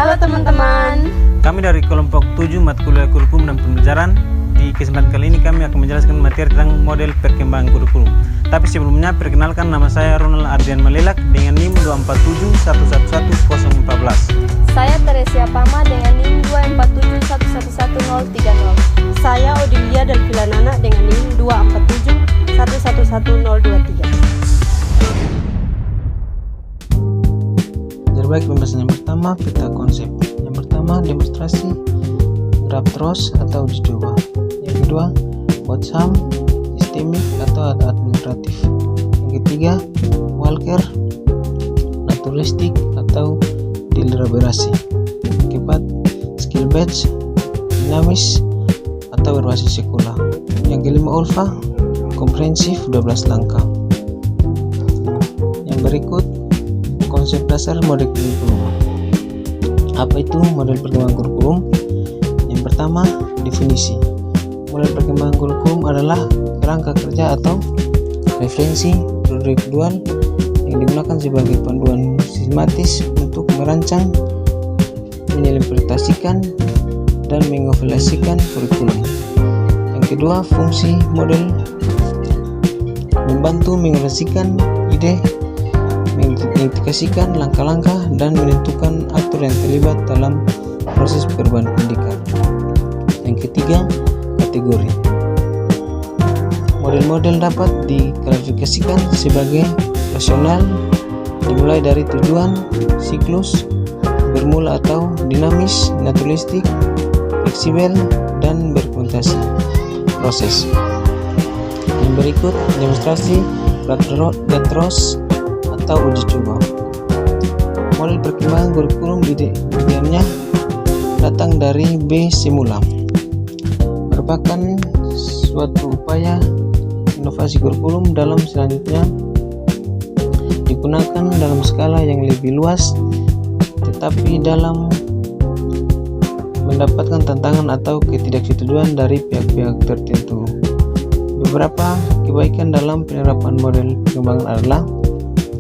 Halo teman-teman. Kami dari kelompok 7 mata kuliah kurikulum dan pembelajaran. Di kesempatan kali ini kami akan menjelaskan materi tentang model perkembangan kurikulum. Tapi sebelumnya perkenalkan, nama saya Ronald Ardian Malelak dengan NIM 247111014. Saya Teresia Pama dengan NIM 247111030. Saya Odilia Delvilanana dengan NIM 247111023. Baik, pembahasan yang pertama, peta konsep. Yang pertama, demonstrasi, graf terus atau uji coba. Yang kedua, Botsam, sistemik atau administratif. Yang ketiga, Walker, naturalistik atau deliberasi. Yang keempat, skill batch, dinamis atau berbasis sekolah. Yang kelima, Ulfa, komprehensif 12 langkah. Yang berikut, konsep dasar model kurikulum. Apa itu model perkembangan kurikulum? Yang pertama, definisi. Model perkembangan kurikulum adalah kerangka kerja atau referensi prosedural yang digunakan sebagai panduan sistematis untuk merancang, mengimplementasikan, dan mengevaluasikan kurikulum. Yang kedua, fungsi model membantu mengekspresikan ide, mengindikasikan langkah-langkah dan menentukan aktor yang terlibat dalam proses perubahan pendidikan. Yang ketiga, kategori. Model-model dapat diklasifikasikan sebagai rasional, dimulai dari tujuan, siklus, bermula atau dinamis, naturalistik, fleksibel, dan berkonotasi proses. Yang berikut, demonstrasi, gatros atau uji coba. Model perkembangan kurikulum idealnya datang dari B semula, merupakan suatu upaya inovasi kurikulum dalam selanjutnya digunakan dalam skala yang lebih luas, tetapi dalam mendapatkan tantangan atau ketidaksetujuan dari pihak-pihak tertentu. Beberapa kebaikan dalam penerapan model perkembangan adalah: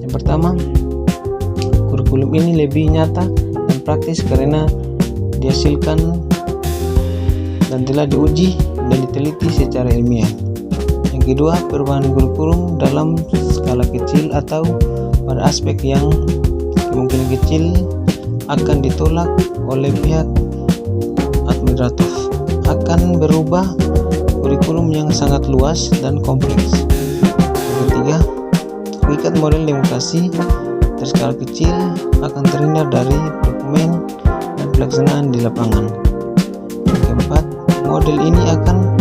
yang pertama, kurikulum ini lebih nyata dan praktis karena dihasilkan dan telah diuji dan diteliti secara ilmiah. Yang kedua, perubahan kurikulum dalam skala kecil atau pada aspek yang kemungkinan kecil akan ditolak oleh pihak administratif akan berubah kurikulum yang sangat luas dan kompleks. Yang ketiga, ikat model demokrasi berskala kecil akan terhindar dari dokumen dan pelaksanaan di lapangan. Yang keempat, model ini akan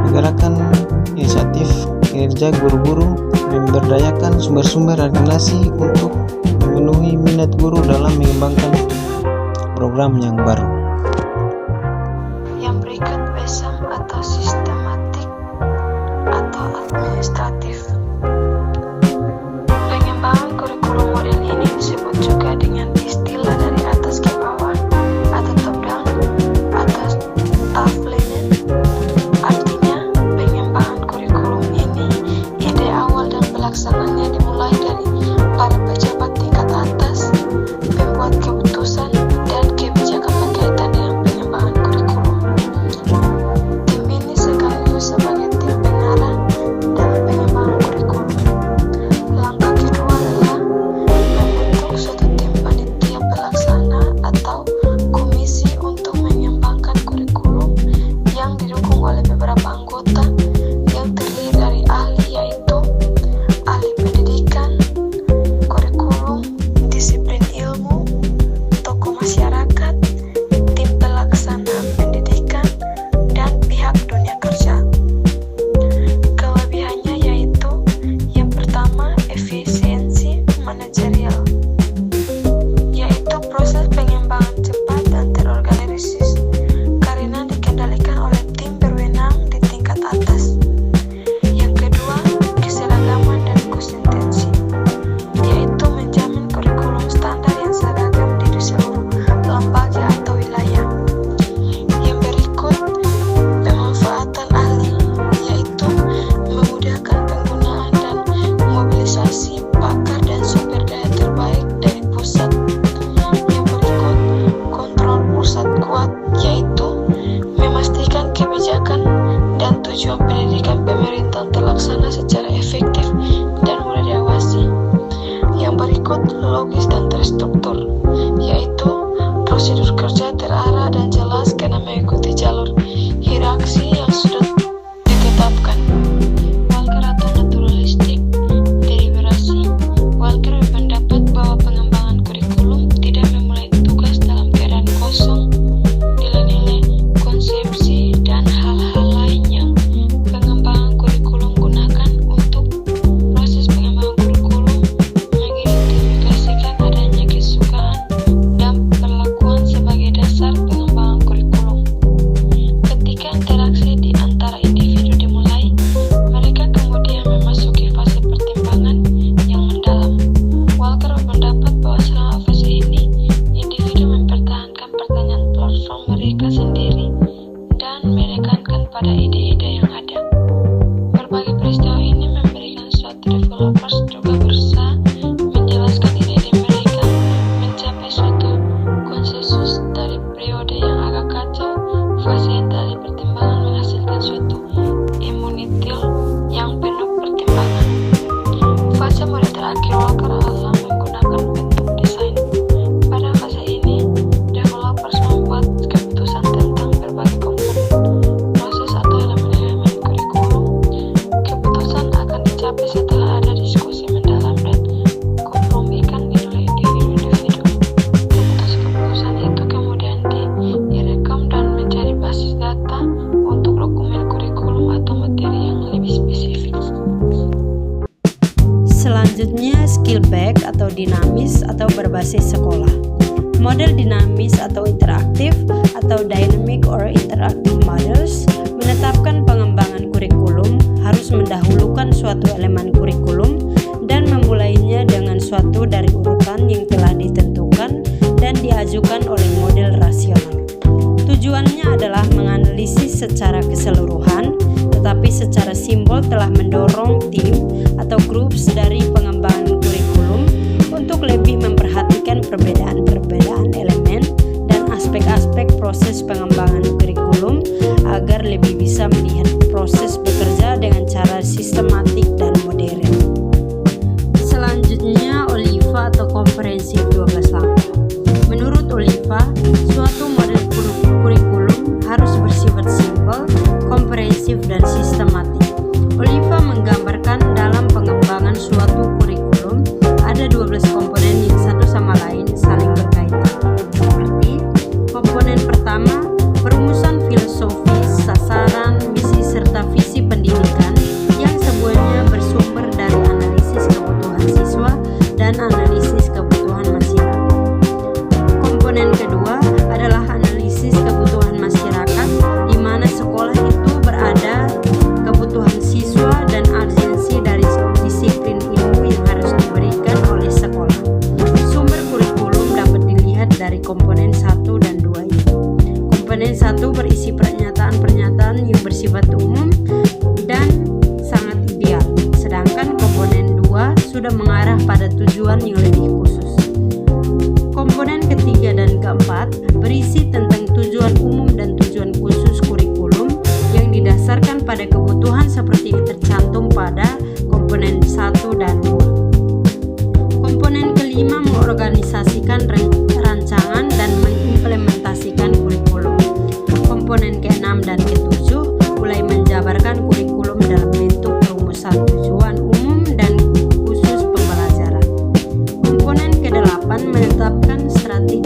menggerakkan inisiatif kinerja guru-guru, memberdayakan sumber-sumber organisasi untuk memenuhi minat guru dalam mengembangkan program yang baru. Yang berikut, BESAM atau sistematik atau administratif. Pengembangan kurikulum model ini disebut juga dengan istilah dari atas ke bawah atau top down atau top linen. Artinya, pengembangan kurikulum ini ide awal dan pelaksanaannya dimulai dari para pejabat tingkat atas, pembuat keputusan dan kebijakan berkaitan dinamis atau berbasis sekolah. Model dinamis atau interaktif atau dynamic or interactive models menetapkan pengembangan kurikulum harus mendahulukan suatu elemen kurikulum dan memulainya dengan suatu dari urutan yang telah ditentukan dan diajukan oleh model rasional. Tujuannya adalah menganalisis secara keseluruhan, tetapi secara simbol telah mendorong tim atau groups dari pengembangan kurikulum untuk lebih memperhatikan perbedaan-perbedaan elemen dan aspek-aspek proses pengembangan kurikulum agar lebih bisa melihat proses bekerja dengan cara sistematik dan modern. Selanjutnya, Oliva atau komprehensif 12 langkah. Menurut Oliva, suatu model kurikulum harus bersifat simpel, komprehensif, dan sistematik. Oliva menggambarkan dalam pengembangan suatu kurikulum ada 12 komponen yang satu sama lain saling berkaitan. Seperti komponen pertama, perumusan filosofis, sasaran, misi, serta visi pendidikan yang semuanya bersumber dari analisis kebutuhan siswa dan analisis kebutuhan masyarakat. Komponen kedua adalah analisis kebutuhan masyarakat, di mana sekolah itu berada, kebutuhan siswa, dan urgensi dari disiplin ilmu yang harus diberikan oleh sekolah. Sumber kurikulum dapat dilihat dari komponen 1 dan 2 ini. Komponen 1 berisi pernyataan-pernyataan yang bersifat umum dan sangat ideal, sedangkan komponen 2 sudah mengarah pada tujuan yang lebih khusus. Komponen ketiga dan keempat berisi tentang tujuan umum dan tujuan khusus kurikulum yang didasarkan pada kebutuhan seperti yang tercantum pada komponen 1 dan 2. Komponen kelima mengorganisasikan rancangan dan mengimplementasikan kurikulum. Komponen ke-6 dan ke-7 mulai menjabarkan kurikulum dalam bentuk perumusan tujuan umum dan khusus pembelajaran. Komponen ke-8 menetapkan strategi